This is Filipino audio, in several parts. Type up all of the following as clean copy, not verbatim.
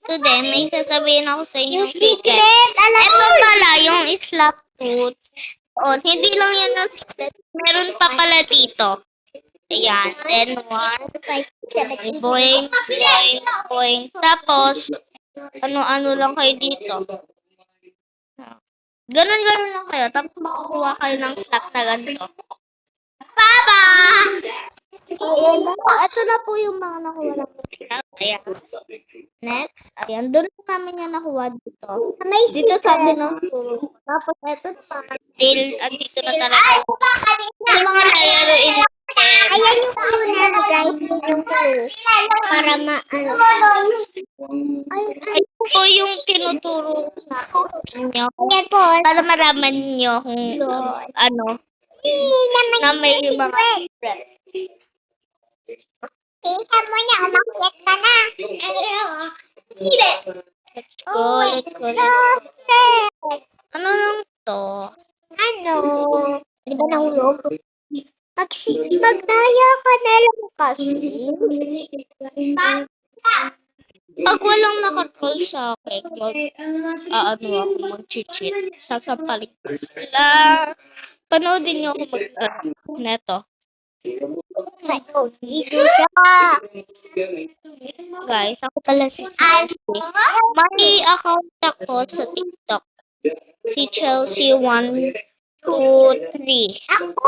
Today, may sasabihin ako sa inyo. Yung secret! Alam Ito mo! pala, yung slap foot. O, hindi lang yan yung secret. Meron pa pala dito. Ayan. Then, 1, 2, boing, boing, boing. Tapos, ano-ano lang kayo dito. Ganon-ganon lang kayo. Tapos, makakuha kayo ng slap na ganito. Baba! Ayan na. Ito na po yung mga nakuha ng slap. Ayan. Next. Ayan. Doon namin yan nakuha dito. Dito sa binong. Tapos, ito naman. Andito na talaga. Yung mga layaruin. Ayan yung una, guys. Yung para ano. Ay, po yung tinuturo nyo. Ayan po. Para malaman nyo kung ano. Hindi naman Na may yung mga secret. Kita mo niya, umakyat ka na. Sige. Let's go, let's go, let's go. Ano lang to? Ano? Di ba nahulog? Magdaya ka na lang kasi. Pag walang nakatroll sa akin, mag-cheat. Sasampalik ko sila. Panoodin nyo ako neto. Guys, ako pala si Chelsea. May account ako sa TikTok. Si Chelsea 1, 2, 3. Ako,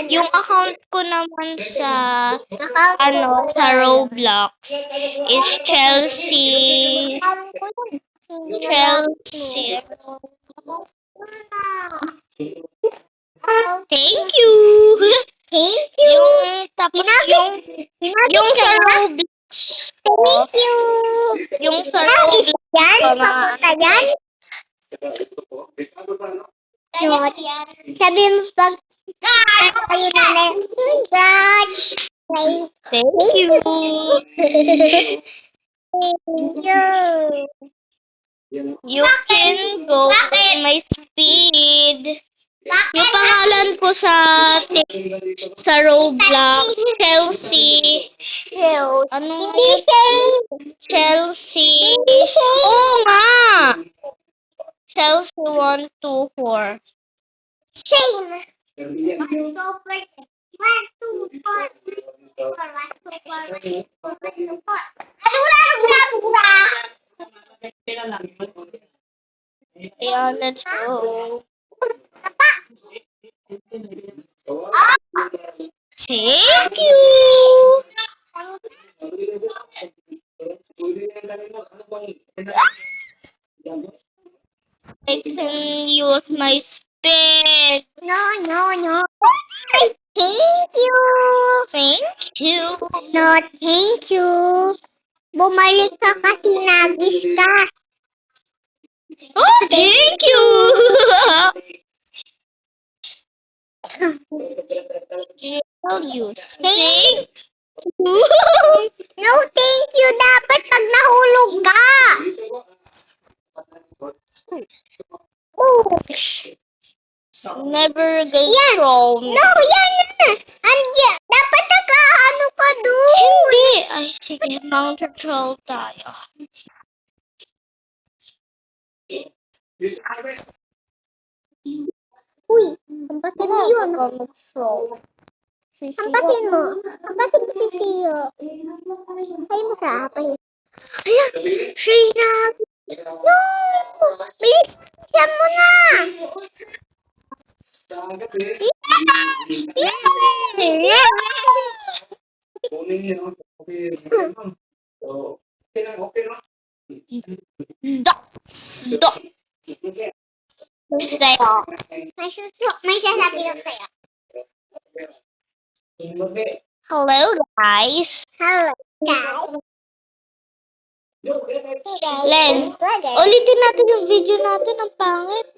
Yung account ko naman sa sa Roblox is Chelsea. Thank you. Thank you. Tapos yung sa Roblox. Thank you. Yung sa Roblox. Yan, papunta yan. Not. Sabi mo pag kayo na Crush. Thank you. Thank you. You can go at my speed. Yung pangalan ko sa Roblox, Chelsea. Ano? Hindi same. Chelsea. Oo nga. Chelsea 1, 2, 4. Same. 1, 2, 4. 1, 2, 4. Yeah, let's go. Thank you. I can use my spit. No. Thank you. Thank you. No, thank you. Bumalik ka kasi nagis ka. Oh, thank you. I'll use. Thank you. No, thank you. Dapat pag nahulog ka. Never get thrown. No, yan na. Andiyan. Dapat nakaano ka doon. Hindi. Ay, sige. Mountain troll tayo. Uy, hampasin mo yun. Troll. Hampasin mo. Hampasin mo si Sio. Ay mo ka, apay. Hala, sinabi. No! Bilisan mo na! Stop. Sa'yo. May sasabi lang sa'yo. Hello, guys. Hello, guys. Len, ulitin natin yung video natin. Ang pangit.